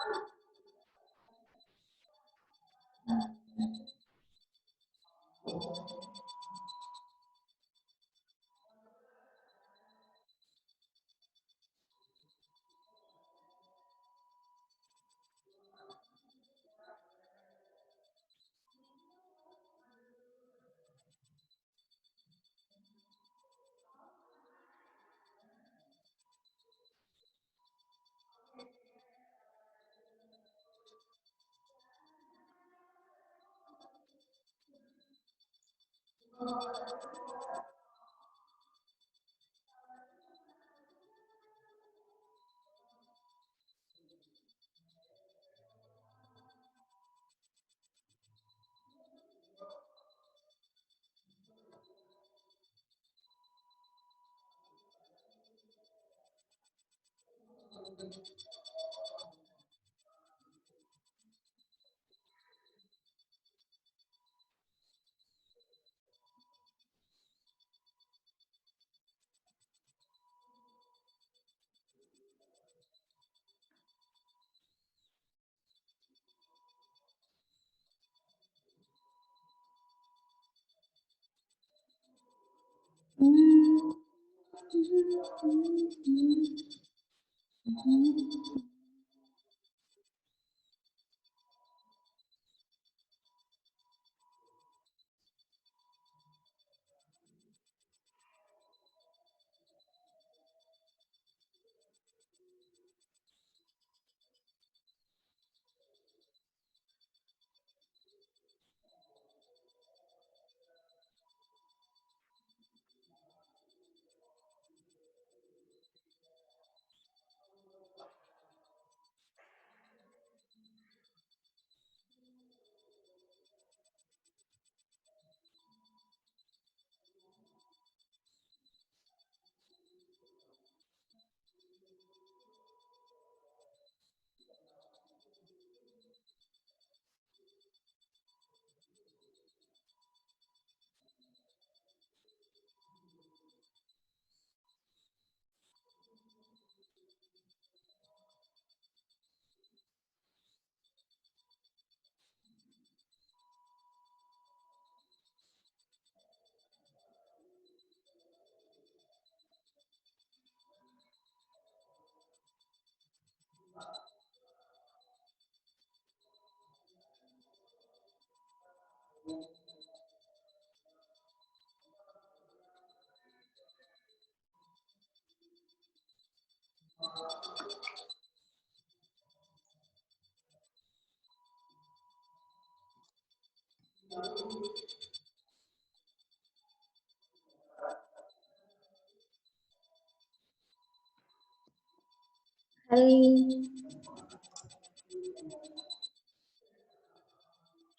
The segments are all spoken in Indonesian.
Hai.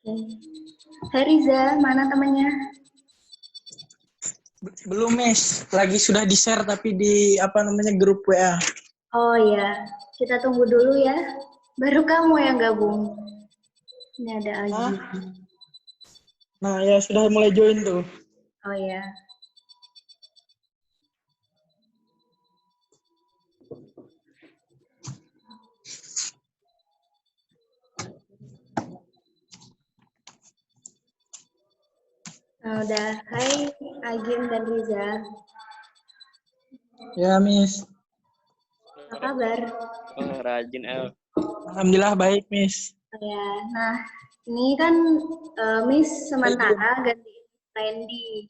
Oke. Hai Riza, mana temannya? Belum, Miss. Lagi sudah di-share tapi di grup WA. Oh ya, kita tunggu dulu ya. Baru kamu yang gabung. Ini ada Agi. Nah, ya sudah mulai join tuh. Oh ya. Nah, udah. Hai Agim dan Riza. Ya, Miss. Apa kabar? Oh, rajin, El. Alhamdulillah baik, Miss. Oh ya, nah ini kan Miss sementara ganti Randy.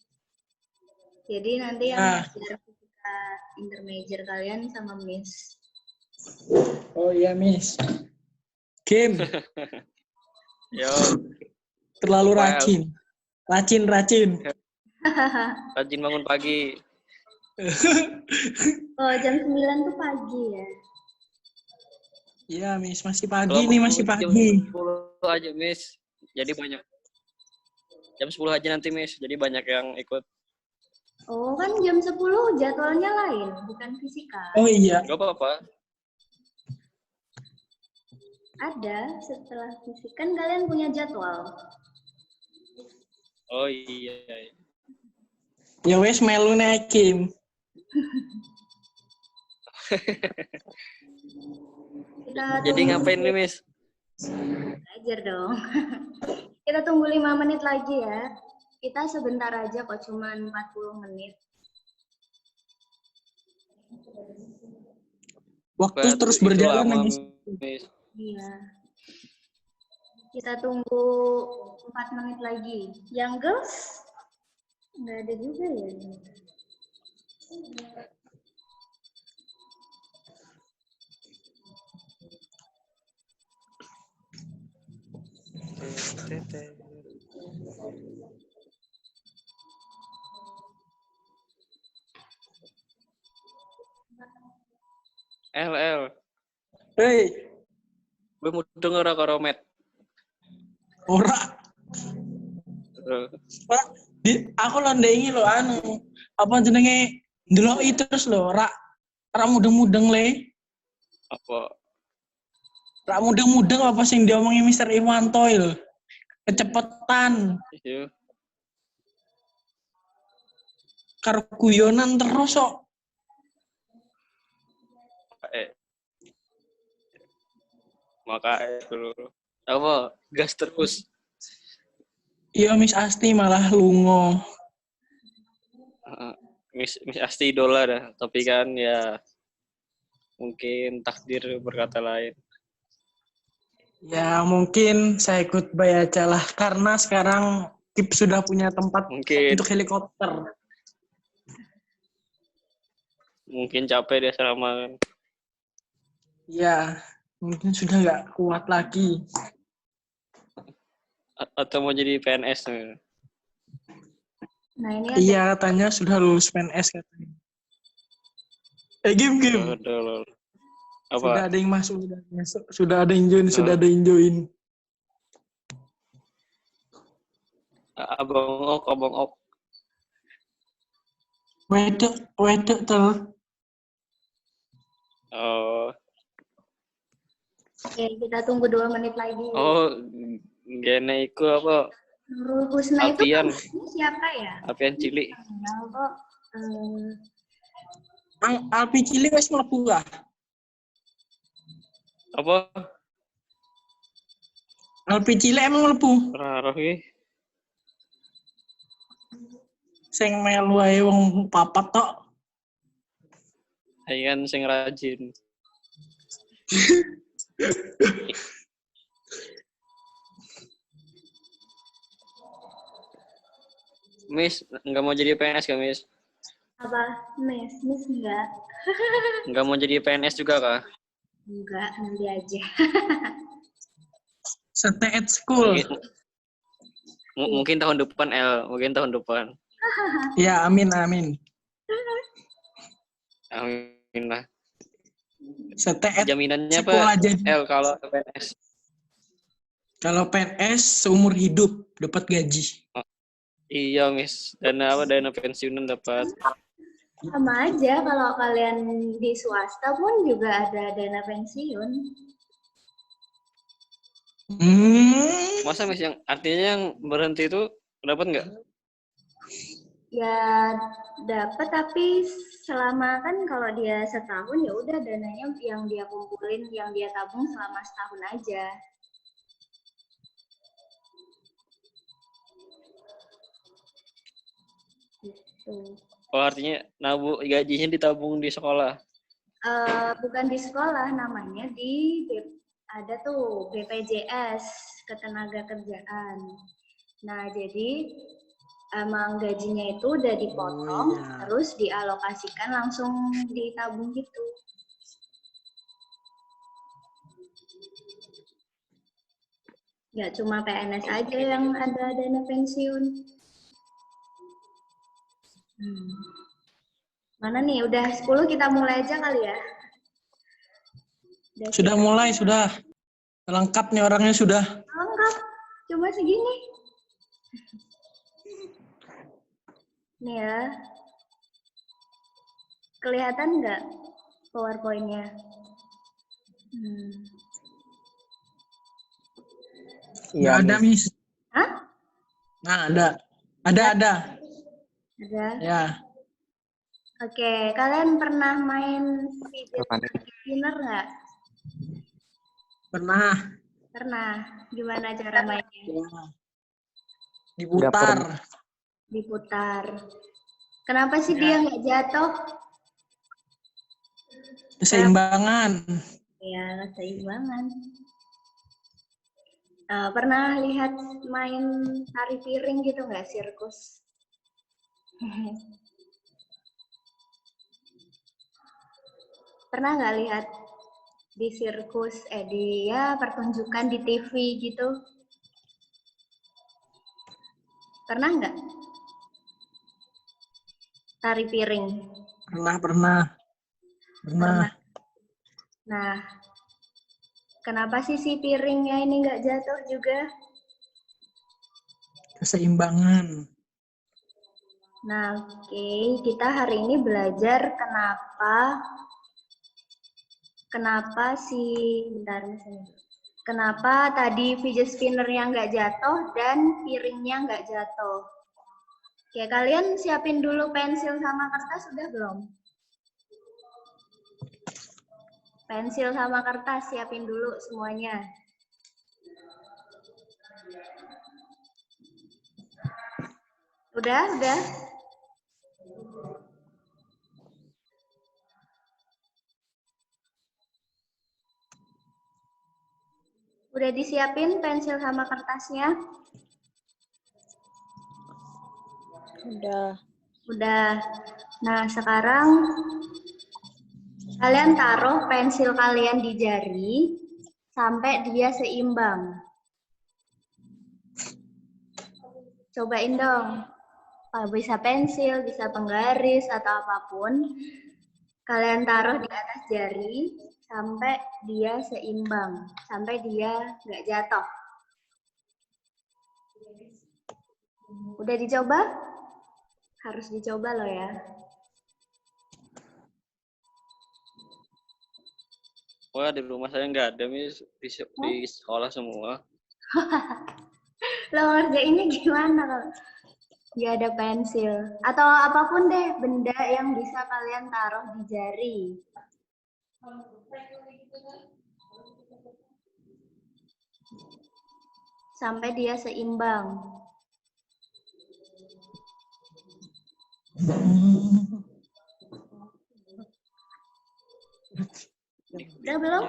Jadi nanti yang ngajar fisika intermediate kalian sama Miss. Oh iya, Miss. Kim. Yo. Terlalu racin. Racin. Rajin bangun pagi. Oh, jam 9 tuh pagi ya? Iya, Miss. Masih pagi Kalau nih, masih jam pagi. 10 aja, Miss. Jadi banyak. Jam 10 aja nanti, Miss. Jadi banyak yang ikut. Oh, kan jam 10 jadwalnya lain, bukan fisika. Oh iya. Gak apa-apa. Ada, setelah fisika kan kalian punya jadwal. Oh iya. Ya wes melu nek Kim. Kita Jadi tunggu. ngapain nih, Miss? Belajar dong. Kita tunggu 5 menit lagi ya. Kita sebentar aja kok, cuma 40 menit. Waktu terus Itu berjalan lama, Miss. Miss. Iya. Kita tunggu 4 menit lagi. Yang girls? Nggak ada juga ya. El. Hei, Gue mau denger karo Met. ora. Pak, aku londengi lo anu. Apa jenenge? Ndelok terus lo, ra mudeng-mudeng le. Apa? Ra mudeng-mudeng apa sing diomongi Mister Iwanto lho. Kecepetan. Iya. Karo guyonan terus kok. Maka dulu. Apa? Gas terus. Iya Miss Asti malah lungo. Miss Asti idola dah. Tapi kan ya mungkin takdir berkata lain. Ya mungkin saya goodbye aja lah. Karena sekarang Kip sudah punya tempat Mungkin untuk helikopter. capek dia sama. Ya, mungkin sudah nggak kuat lagi. Atau mau jadi PNS. Nah, ini ada Iya, katanya sudah lulus PNS katanya. Game. Aduh. Apa? Sudah ada yang masuk, sudah ada yang join, sudah ada yang join. Abang Ok. Wedok tel. Oh. Oke, kita tunggu 2 menit lagi. Oh, gene iku apa? Nurul Husna itu Alfian. siapa ya? Alfian Cilik. Kenal kok. Alpi Cilik wis mlebu lah. Apa? Alpi Cilik emang mlebu. Raro iki. Sing melu ae wong papat tok. Ayo kan sing rajin. Miss, nggak mau jadi PNS kan, Miss? Apa? Miss enggak? Nggak mau jadi PNS juga kah? Enggak, nanti aja. Stay at school. Mungkin tahun depan, mungkin tahun depan. Ya, amin. Amin lah. Stay at Jaminannya school apa, aja. kalau PNS? Kalau PNS seumur hidup dapat gaji. Iya, Miss. Dana pensiunan dapat. Sama aja kalau kalian di swasta pun juga ada dana pensiun. Masa Miss yang artinya yang berhenti itu dapat nggak? Ya dapat, tapi selama kan kalau dia setahun ya udah dananya yang dia kumpulin, yang dia tabung selama setahun aja. Gitu. Oh, artinya gajinya ditabung di sekolah? Bukan di sekolah, namanya ada tuh BPJS Ketenagakerjaan. Nah, jadi emang gajinya itu udah dipotong, terus dialokasikan langsung ditabung gitu. Nggak cuma PNS aja yang ada dana pensiun. Mana nih? Udah 10, kita mulai aja kali ya? Sudah mulai, sudah. Lengkap nih orangnya sudah. Lengkap. Cuma segini. Nih ya. Kelihatan nggak PowerPoint-nya? Nggak ada, Miss. Hah? Nah, ada. Ada. Ada? Ya. Oke, kalian pernah main fidget spinner nggak? Pernah. Pernah. Gimana cara mainnya? Ya. Diputar. Diputar. Kenapa sih Ya. dia nggak jatuh? Keseimbangan. Ya, keseimbangan. Pernah lihat main tari piring gitu nggak, sirkus? Pernah nggak lihat di sirkus, pertunjukan di TV gitu? Pernah nggak? Tari piring. Pernah. Nah, kenapa sih si piringnya ini nggak jatuh juga? Keseimbangan. Nah, oke. Kita hari ini belajar kenapa tadi fidget spinner-nya nggak jatuh dan piringnya nggak jatuh. Oke, kalian siapin dulu pensil sama kertas, sudah belum? Pensil sama kertas siapin dulu semuanya. Udah? Udah disiapin pensil sama kertasnya? Udah. Nah, sekarang kalian taruh pensil kalian di jari sampai dia seimbang. Cobain dong. Bisa pensil, bisa penggaris, atau apapun. Kalian taruh di atas jari sampai dia seimbang. Sampai dia nggak jatuh. Udah dicoba? Harus dicoba loh ya. Wah, di rumah saya nggak ada, Miss. Di sekolah semua. Lo ngerjainnya gimana kalau nggak ada pensil? Atau apapun deh, benda yang bisa kalian taruh di jari. Sampai dia seimbang. Udah belum?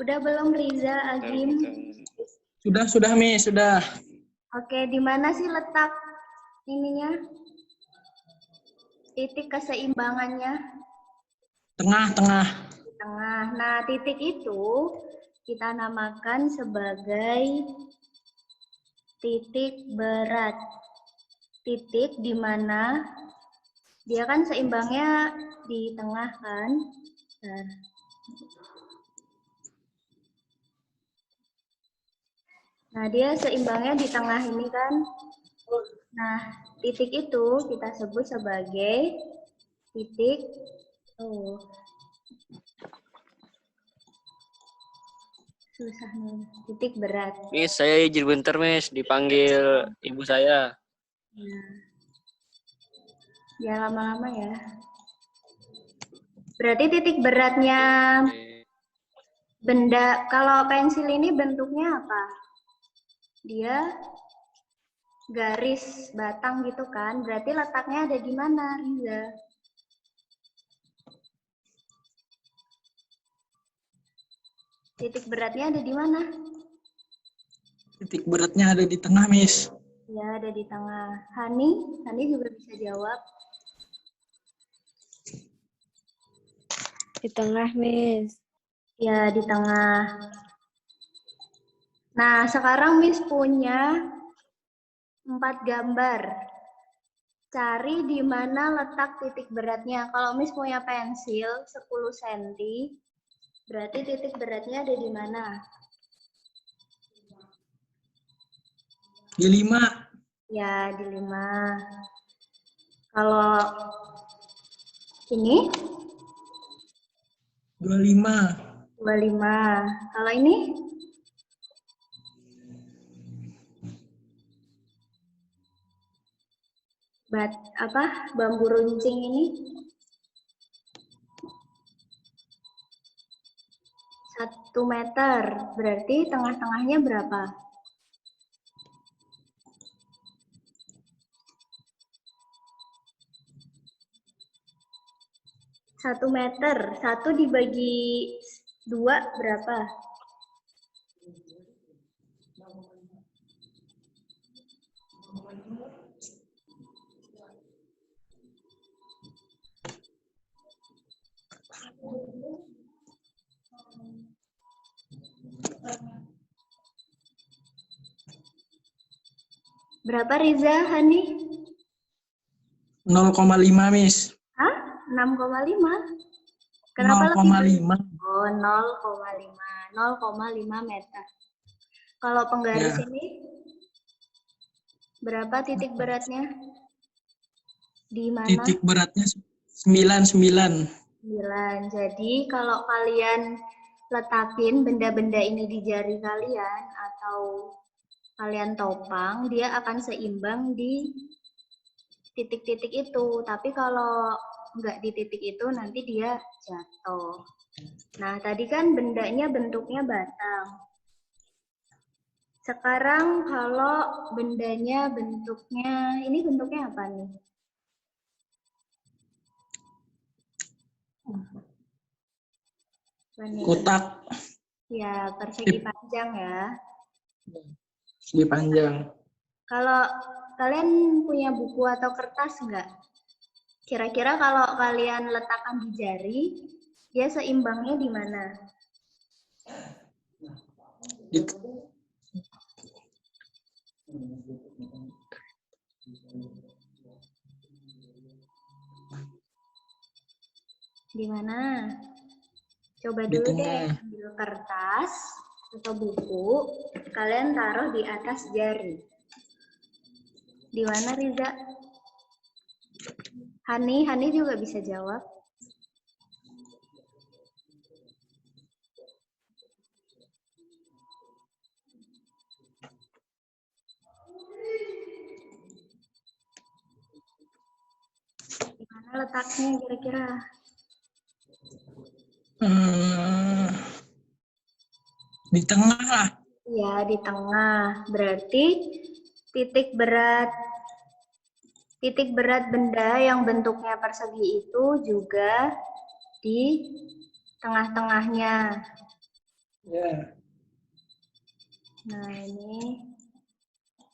Udah belum, Riza, Agim? Sudah, Miss, sudah. Oke, di mana sih letak ininya? Titik keseimbangannya? Tengah. Di tengah. Nah, titik itu kita namakan sebagai titik berat. Titik di mana dia kan seimbangnya di tengah kan? Nah, dia seimbangnya di tengah ini kan? Nah, titik itu kita sebut sebagai titik susah nih, titik berat. Miss, saya izin bentar, Miss. Dipanggil ibu saya. Ya, lama-lama ya. Berarti titik beratnya benda, kalau pensil ini bentuknya apa? Dia garis batang gitu kan? Berarti letaknya ada di mana, Riza? Titik beratnya ada di mana? Titik beratnya ada di tengah, Miss. Ya, ada di tengah. Hani juga bisa jawab. Di tengah, Miss. Ya, di tengah. Nah, sekarang Miss punya 4 gambar. Cari di mana letak titik beratnya. Kalau Miss punya pensil 10 cm, berarti titik beratnya ada di mana? Di 5. Ya, di 5. Kalau ini? 25. 25. Kalau ini? bambu runcing ini 1 meter, berarti tengah-tengahnya berapa? 1 meter, 1 dibagi 2 berapa? Berapa Riza, Hani? 0,5, Miss. Hah? 6,5? Kenapa 0,5. Oh, 0,5. 0,5 meter. Kalau penggaris Ya. ini berapa titik beratnya? Di mana? Titik beratnya 9. 9. Jadi kalau kalian letakin benda-benda ini di jari kalian atau kalian topang, dia akan seimbang di titik-titik itu. Tapi kalau nggak di titik itu, nanti dia jatuh. Nah, tadi kan bendanya bentuknya batang. Sekarang kalau bendanya bentuknya, ini bentuknya apa nih? Kotak. Ya, persegi panjang ya. Persegi panjang. Kalau kalian punya buku atau kertas nggak? Kira-kira kalau kalian letakkan di jari, dia seimbangnya di mana? Di mana? Coba dulu deh ambil kertas atau buku, kalian taruh di atas jari. Di mana Riza? Hani juga bisa jawab. Di mana letaknya kira-kira? Di tengah lah. Iya, di tengah. Berarti titik berat benda yang bentuknya persegi itu juga di tengah-tengahnya. Ya. Nah, ini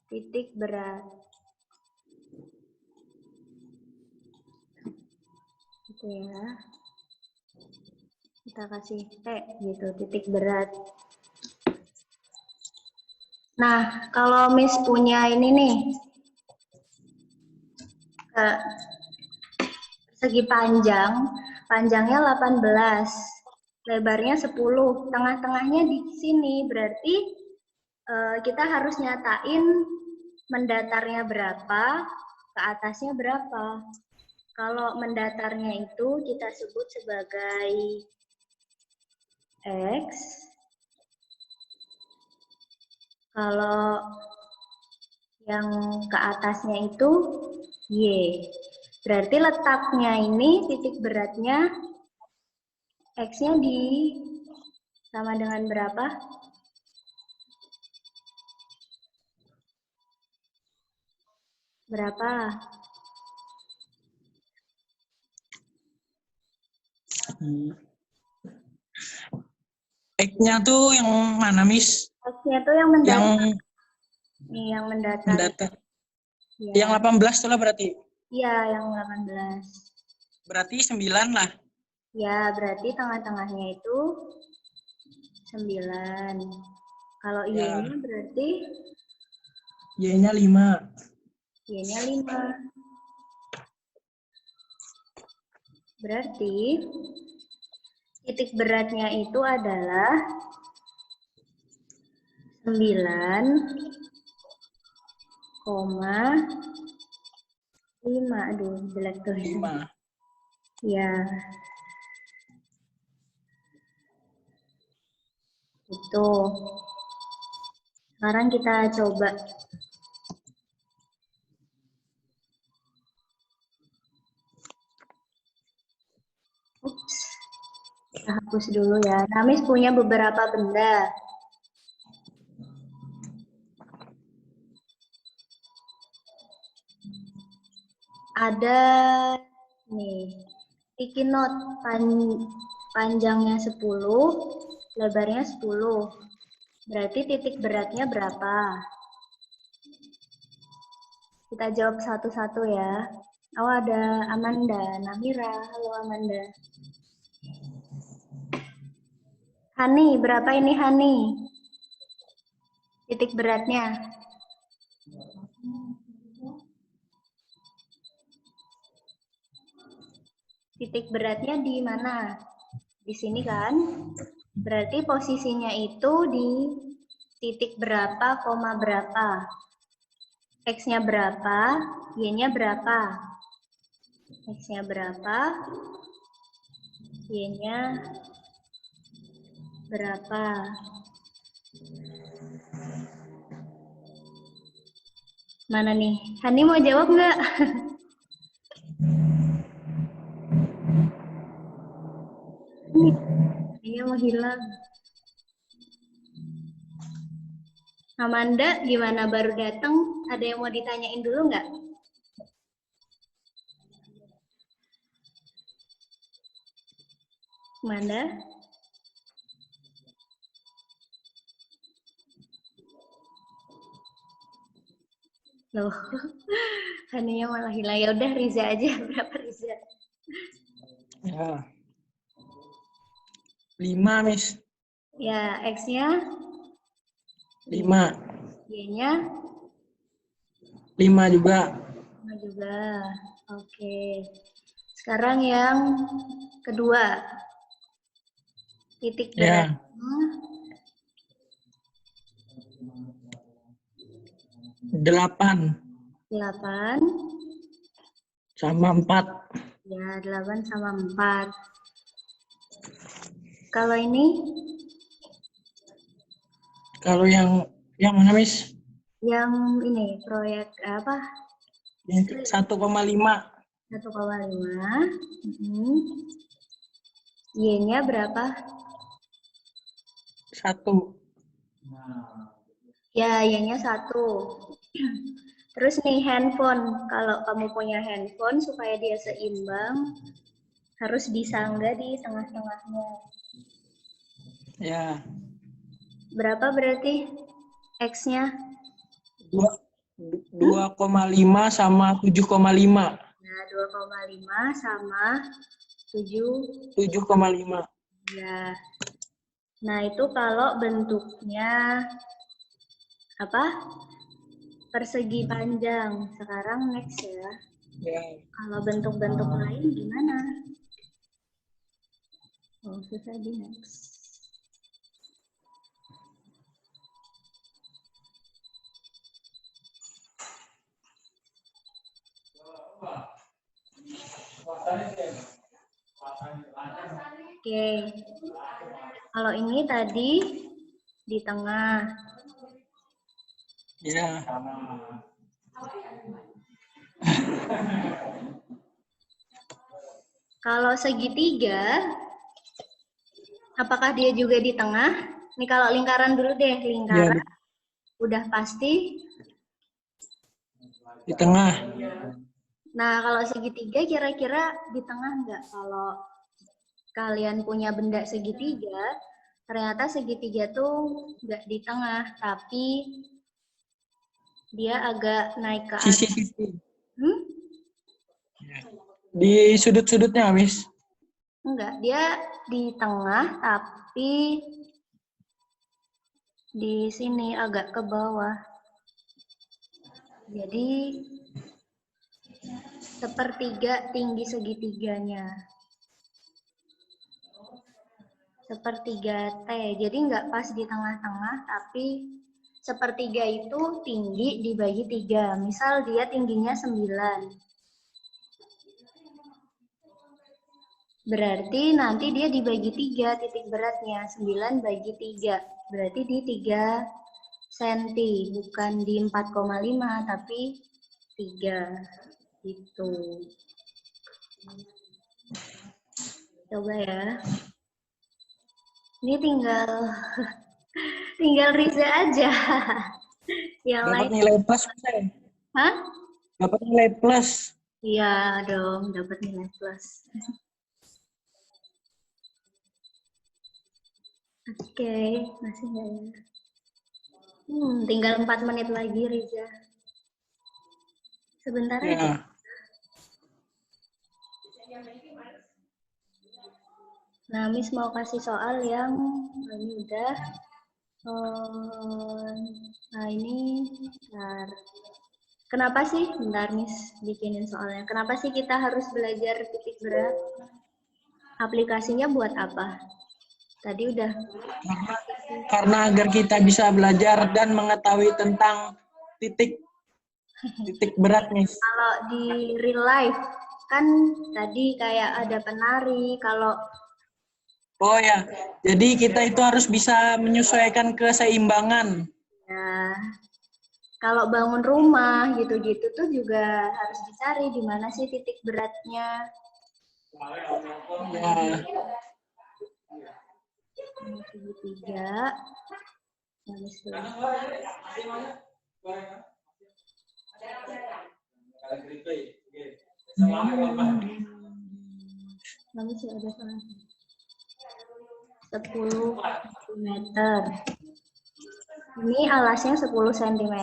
titik berat. Gitu ya. Kita kasih gitu, titik berat. Nah, kalau Miss punya ini nih, persegi panjangnya 18, lebarnya 10, tengah-tengahnya di sini, berarti kita harus nyatain mendatarnya berapa, ke atasnya berapa. Kalau mendatarnya itu kita sebut sebagai X, kalau yang ke atasnya itu Y. Berarti letaknya ini titik beratnya X-nya sama dengan berapa? Berapa? X-nya tuh yang mana, Miss? X-nya tuh yang mendatar. Yang mendatar. Ya. Yang 18 tuh lah berarti? Iya, yang 18. Berarti 9 lah? Ya, berarti tengah-tengahnya itu 9. Kalau ya. Y-nya berarti? Y-nya 5. Y-nya 5. Berarti titik beratnya itu adalah 9,5. Aduh, jelek tuh. 5. Ya. Itu. Sekarang kita coba. Kita hapus dulu ya. Namis punya beberapa benda. Ada nih, sticky note panjangnya 10, lebarnya 10. Berarti titik beratnya berapa? Kita jawab satu-satu ya. Oh, ada Amanda, Namira. Halo Amanda. Hani, berapa ini Hani? Titik beratnya. Titik beratnya di mana? Di sini kan? Berarti posisinya itu di titik berapa, koma berapa. X-nya berapa, Y-nya berapa. X-nya berapa, Y-nya berapa. Mana nih? Hani mau jawab nggak? Iya mau hilang. Amanda gimana baru datang? Ada yang mau ditanyain dulu nggak? Amanda? Loh, Haninya malah hilang. Ya udah Riza aja. Berapa Riza? Ya. 5, Miss. Ya, X-nya 5. Y-nya 5 juga. 5 juga. Oke. Sekarang yang kedua. Titik beratnya. Ya. 8 8. sama 4. Ya, 8 sama 4. Kalau ini? Kalau yang mana, Miss? Yang ini, proyek apa? Yang 1,5. 1,5. Y-nya berapa? 1. Ya, Y-nya 1. Terus nih handphone. Kalau kamu punya handphone, supaya dia seimbang, harus disangga di tengah-tengahnya. Ya. Berapa berarti X-nya? 2,5 sama 7,5. Nah, 2,5 sama 7. 7,5. Ya. Nah, itu kalau bentuknya apa? Persegi panjang. Sekarang next ya. Ya. Kalau bentuk-bentuk lain gimana? Oh, susah di next. Oke. Kalau ini tadi di tengah. Ya. Kalau segitiga, apakah dia juga di tengah? Nih kalau lingkaran dulu deh, lingkaran. Ya, Udah pasti. di tengah. Nah, kalau segitiga kira-kira di tengah nggak? Kalau kalian punya benda segitiga, ternyata segitiga tuh nggak di tengah, tapi dia agak naik ke atas. Sisi-sisi. Di sudut-sudutnya, Miss. Enggak, dia di tengah, tapi di sini agak ke bawah. Jadi sepertiga tinggi segitiganya. Sepertiga T. Jadi nggak pas di tengah-tengah, tapi sepertiga itu tinggi dibagi 3. Misal dia tingginya 9. Berarti nanti dia dibagi 3 titik beratnya. 9 bagi 3. Berarti di 3 cm. Bukan di 4,5 tapi 3. Gitu. Coba ya. Ini tinggal Riza aja. Yang Dapat lain, nilai plus, Mas. hah? Dapat nilai plus. Iya dong, dapat nilai plus. Oke, masih nggak ya? Tinggal 4 menit lagi, Riza. Sebentar aja. Ya. Nah, Miss mau kasih soal yang ini udah. Nah, ini bentar. Kenapa sih? Bentar, Miss bikinin soalnya. Kenapa sih kita harus belajar titik berat? Aplikasinya buat apa? Tadi udah. Karena agar kita bisa belajar dan mengetahui tentang titik berat, Miss. Kalau di real life, kan tadi kayak ada penari, kalau Oh ya, jadi kita itu harus bisa menyesuaikan keseimbangan. ya, kalau bangun rumah gitu-gitu tuh juga harus dicari di mana sih titik beratnya. Ya. Segitiga. Lalu sih ada 10 cm. Ini alasnya 10 cm.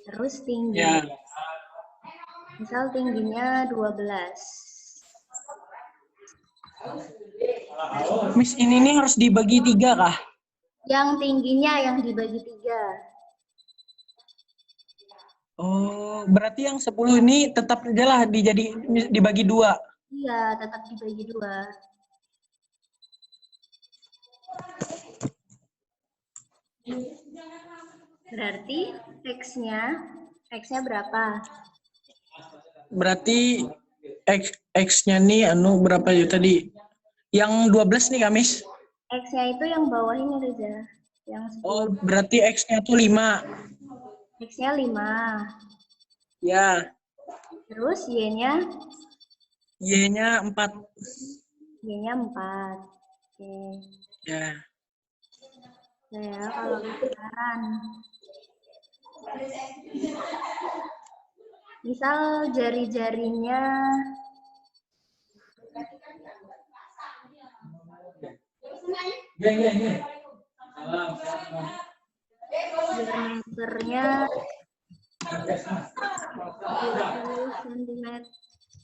Terus tinggi. Ya. Misal tingginya 12. Miss, ini nih harus dibagi 3 kah? Yang tingginya yang dibagi 3. Oh, berarti yang 10 ini tetap aja lah dibagi 2. Iya, tetap dibagi 2. Berarti X-nya berapa? Berarti X-nya nih berapa ya tadi? Yang 12 nih, Kamis. X-nya itu yang bawah ini, Reza. Yang 10. Oh, berarti X-nya tuh 5. X-nya 5. Ya. Terus Y-nya? Y-nya 4. Y-nya 4. Oke. Ya. Saya kalau sekarang misal jari-jarinya diameternya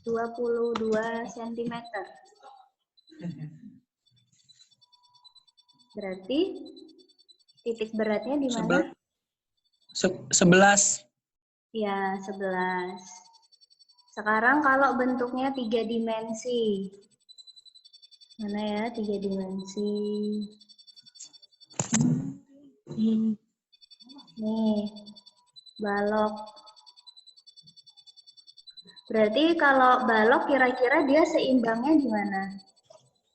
22 cm. Berarti titik beratnya di mana? 11. Ya, 11. Sekarang kalau bentuknya 3 dimensi. Mana ya 3 dimensi? Nih, balok. Berarti kalau balok kira-kira dia seimbangnya di mana?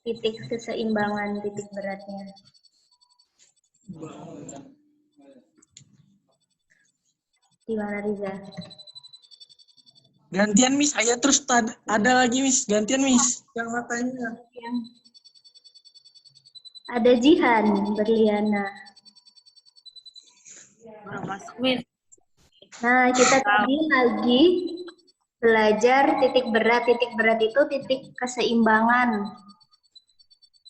Titik keseimbangan titik beratnya. Di mana, Riza? Gantian, Miss. Saya terus ada lagi, Miss. Gantian, Miss. Yang matanya. Ada Jihan berliana. Masuk, Miss. Nah, kita tadi lagi belajar titik berat. Titik berat itu titik keseimbangan.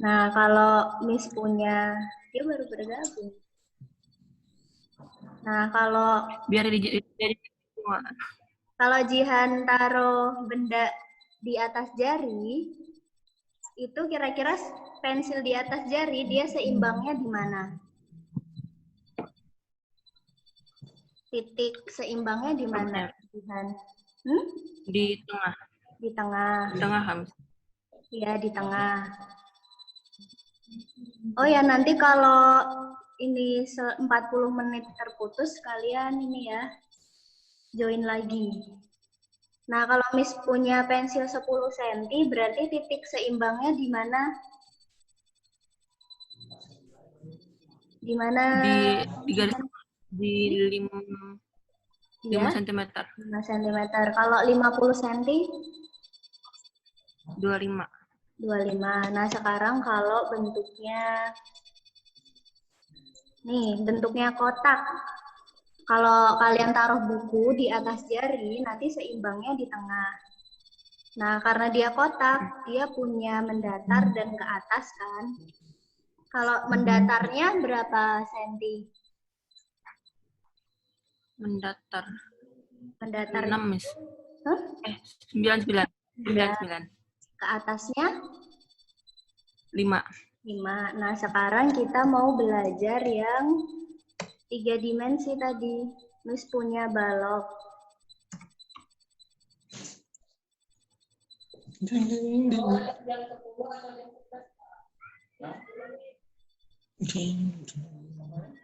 Nah, kalau Miss punya, dia baru bergabung. Nah, biar jadi semua. Kalau Jihan taruh benda di atas jari, itu kira-kira pensil di atas jari, dia seimbangnya di mana? Titik seimbangnya di mana, Jihan? Di tengah. Di tengah. Di tengah, Miss. Iya, di tengah. Oh ya, nanti kalau ini 40 menit terputus, kalian ini ya, join lagi. Nah, kalau Miss punya pensil 10 cm, berarti titik seimbangnya di mana? Di mana? Di garis di 5 cm. 5 cm. Kalau 50 cm? 25. 25. Nah, sekarang kalau bentuknya, nih, bentuknya kotak. Kalau kalian taruh buku di atas jari, nanti seimbangnya di tengah. Nah, karena dia kotak, dia punya mendatar dan ke atas kan. Kalau mendatarnya berapa senti? Mendatar. Mendatar 6, Miss. Hah? 99. 99. Ke atasnya 5. 5. Nah, sekarang kita mau belajar yang 3 dimensi tadi. Miss punya balok.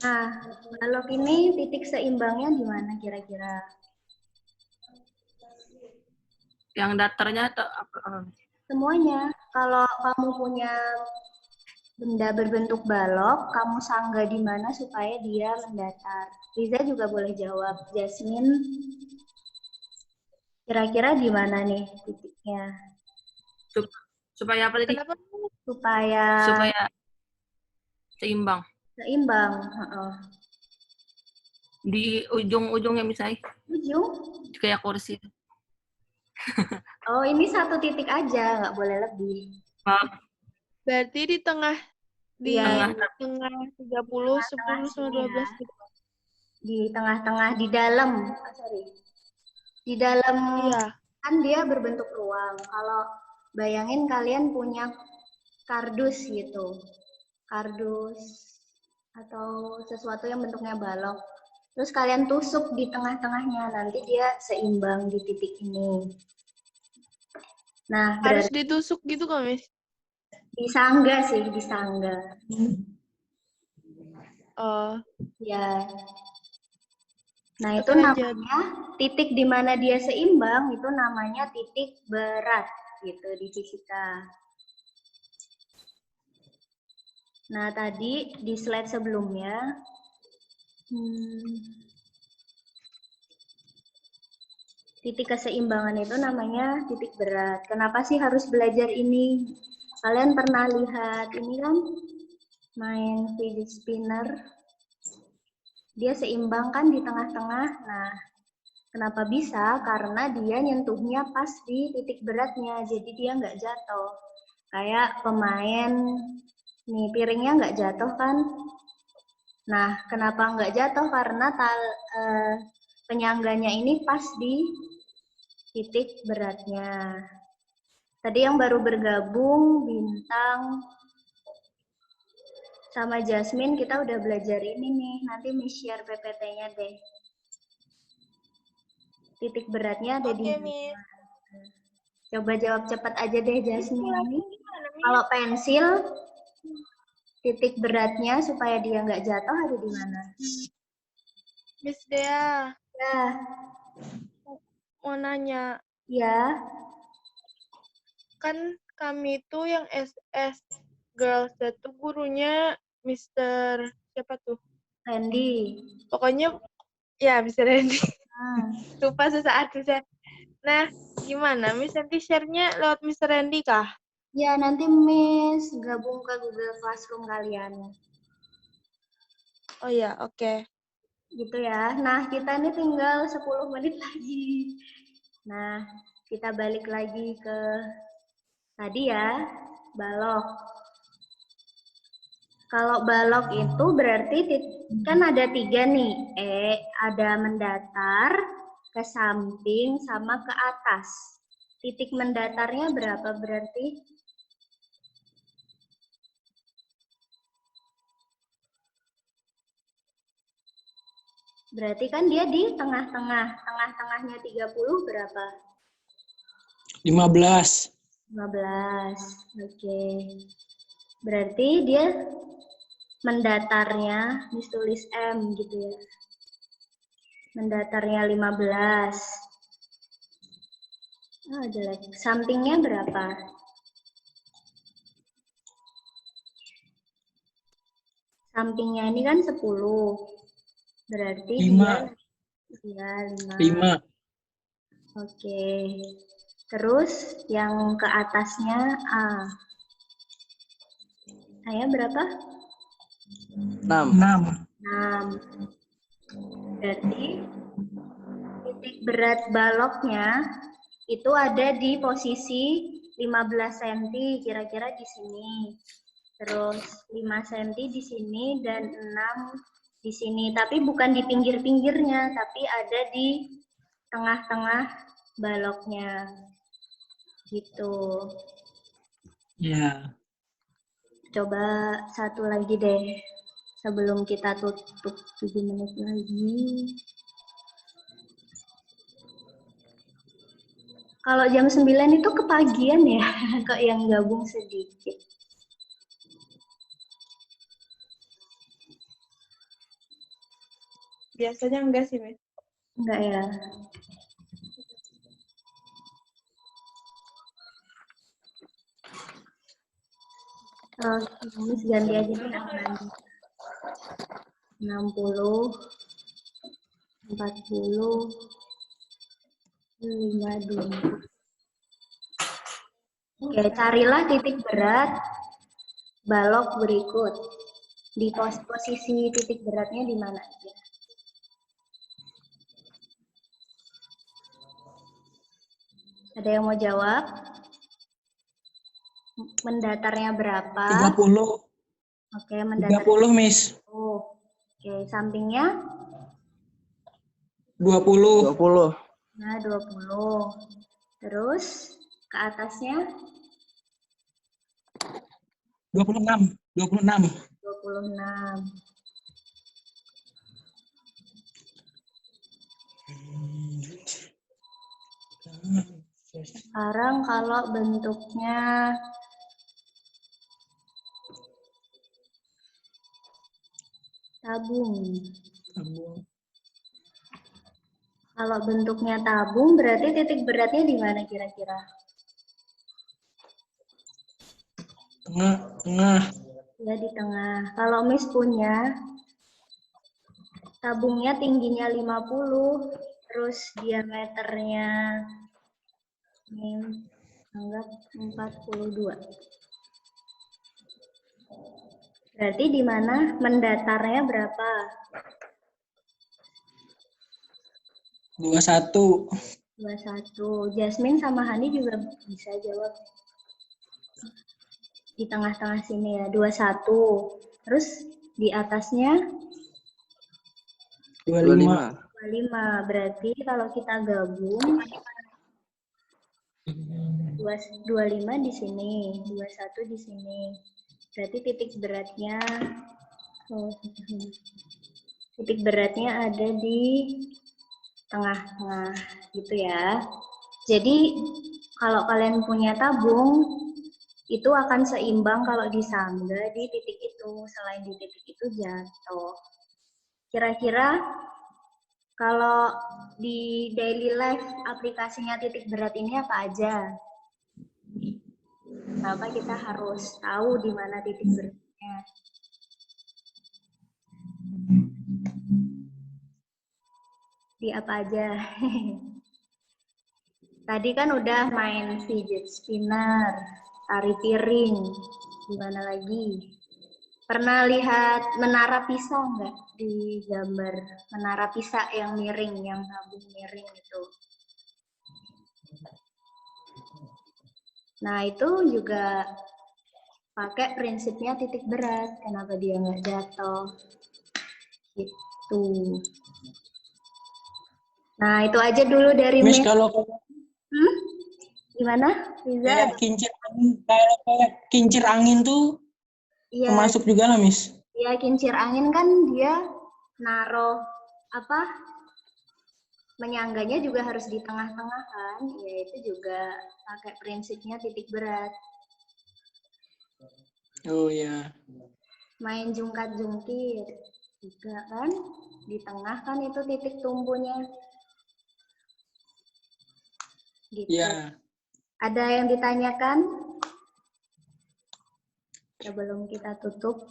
Nah, balok ini titik seimbangnya di mana kira-kira? Yang datarnya atau apa? Semuanya. Kalau kamu punya benda berbentuk balok, kamu sanggah di mana supaya dia mendatar? Riza juga boleh jawab. Jasmine, kira-kira di mana nih titiknya? Supaya apa tadi? Kenapa? Supaya Seimbang. seimbang. Di ujung-ujungnya misalnya. Ujung? Kayak kursi. Oh, ini satu titik aja, nggak boleh lebih. Berarti di tengah Iya, tengah 30, 10 sama 12 gitu. di tengah-tengah, di dalam. Di dalam, Iya. kan dia berbentuk ruang. Kalau bayangin kalian punya kardus gitu. Kardus atau sesuatu yang bentuknya balok. Terus kalian tusuk di tengah-tengahnya, nanti dia seimbang di titik ini. Nah, Harus berarti ditusuk gitu kan, Miss? disanggah sih, disanggah. Oh, Ya. Nah, itu Lanjut. namanya titik di mana dia seimbang, itu namanya titik berat gitu di fisika. Nah, tadi di slide sebelumnya, titik keseimbangan itu namanya titik berat. Kenapa sih harus belajar ini? Kalian pernah lihat ini kan, main fidget spinner? Dia seimbang kan di tengah-tengah. Nah, kenapa bisa? Karena dia nyentuhnya pas di titik beratnya, jadi dia nggak jatuh. Kayak pemain, nih piringnya nggak jatuh kan? Nah, kenapa nggak jatuh? Karena penyangganya ini pas di titik beratnya. Tadi yang baru bergabung, Bintang sama Jasmine, kita udah belajar ini nih. Nanti Miss share PPT-nya deh. Titik beratnya ada di mana? Coba jawab cepat aja deh, Jasmine. Kalau pensil, titik beratnya supaya dia nggak jatuh ada di mana? Miss Dea, Ya, mau nanya. ya. Kan kami itu yang SS Girls itu gurunya Mr. siapa tuh? Randy. Pokoknya ya Mr. Randy. Lupa sesaat bisa. Nah, gimana? Miss nanti share-nya lewat Mr. Randy kah? Ya, nanti Miss gabung ke Google Classroom kalian. Oh ya, oke. Gitu ya. Nah, kita ini tinggal 10 menit lagi. Nah, kita balik lagi ke tadi ya, balok. Kalau balok itu berarti kan ada 3 nih. Ada mendatar, ke samping, sama ke atas. Titik mendatarnya berapa berarti? Berarti kan dia di tengah-tengah. Tengah-tengahnya 30 berapa? 15. 15. Oke. Berarti dia mendatarnya ditulis M gitu ya. Mendatarnya 15. Oh, jelek. Sampingnya berapa? Sampingnya ini kan 10. Berarti 5. dia 5. 5. Oke. Terus yang ke atasnya A. A-nya berapa? 6. 6. Berarti titik berat baloknya itu ada di posisi 15 cm, kira-kira di sini. Terus 5 cm di sini dan 6 di sini. Tapi bukan di pinggir-pinggirnya, tapi ada di tengah-tengah baloknya. Gitu. Ya. Coba satu lagi deh. Sebelum kita tutup 7 menit lagi. Kalau jam 9 itu kepagian ya, kok yang gabung sedikit. Biasanya enggak sih, Miss. Enggak ya? Oke, Miss ganti aja deh angkanya. 60, 40, 50. Oke, carilah titik berat balok berikut. Di posisi titik beratnya di mana aja? Ada yang mau jawab? Mendatarnya berapa? 30. Oke, mendatarnya 30, Miss. Oke, sampingnya? 20. 20. Nah, 20. Terus ke atasnya? 26. 26. 26. Sekarang kalau bentuknya tabung. Kalau bentuknya tabung, berarti titik beratnya di mana kira-kira? Tengah. Ya, di tengah. Kalau Miss punya, tabungnya tingginya 50, terus diameternya ini anggap 42. Berarti di mana mendatarnya berapa? 21. 21. Jasmine sama Hani juga bisa jawab. Di tengah-tengah sini ya, 21. Terus di atasnya 25. 25. Berarti kalau kita gabung 25 di sini, 21 di sini. Berarti titik beratnya ada di tengah-tengah gitu ya. Jadi kalau kalian punya tabung itu akan seimbang kalau disangga di titik itu, selain di titik itu jatuh. Kira-kira kalau di daily life aplikasinya titik berat ini apa aja? Kenapa kita harus tahu di mana titik beratnya? Di apa aja? Tadi kan udah main fidget spinner, tari piring, gimana lagi? Pernah lihat menara Pisa nggak di gambar? Menara Pisa yang miring, yang tabung miring itu. Nah, itu juga pakai prinsipnya titik berat. Kenapa dia nggak jatuh? Gitu. Nah, itu aja dulu dari Miss, kalau Gimana, Riza? kayak kincir angin tuh Iya, termasuk juga lah, Miss. ya kincir angin kan dia naruh menyangganya juga harus di tengah-tengah kan, ya itu juga pakai prinsipnya titik berat. Oh ya. Main jungkat-jungkir juga kan, di tengah kan itu titik tumbunya. Gitu. Ya. Ada yang ditanyakan sebelum kita tutup?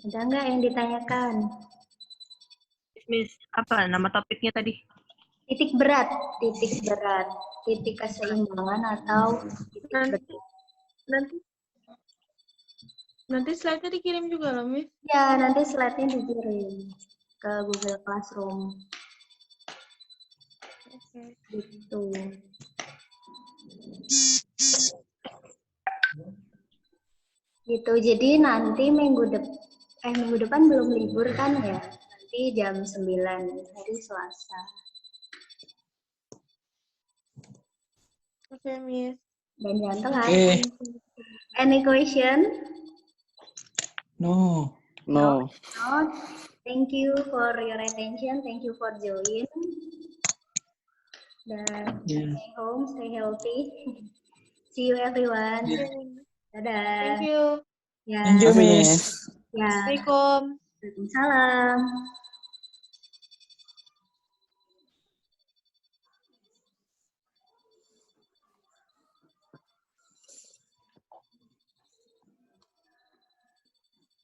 Ada nggak yang ditanyakan? Miss, apa nama topiknya tadi? Titik berat, titik keseimbangan atau titik berat. Nanti slide-nya dikirim juga loh, Miss. Ya, nanti slide-nya dikirim ke Google Classroom. Oke. Gitu. Gitu. Jadi nanti minggu depan belum libur kan ya? Nanti jam 9 hari Selasa. Oke, Miss. Dan jangan telat. Oke. Any question? No. No. No. Thank you for your attention. Thank you for join. Dan Yeah. stay home, stay healthy. See you everyone. Dadah. Thank you. Ya. Thank you, Miss. Ya. Assalamualaikum. Waalaikumsalam.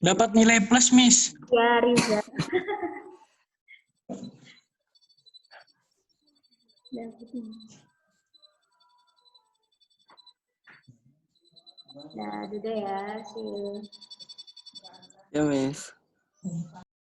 Dapat nilai plus, Miss. Ya, Riza. Nah, dadah ya. See you. Ya, Miss.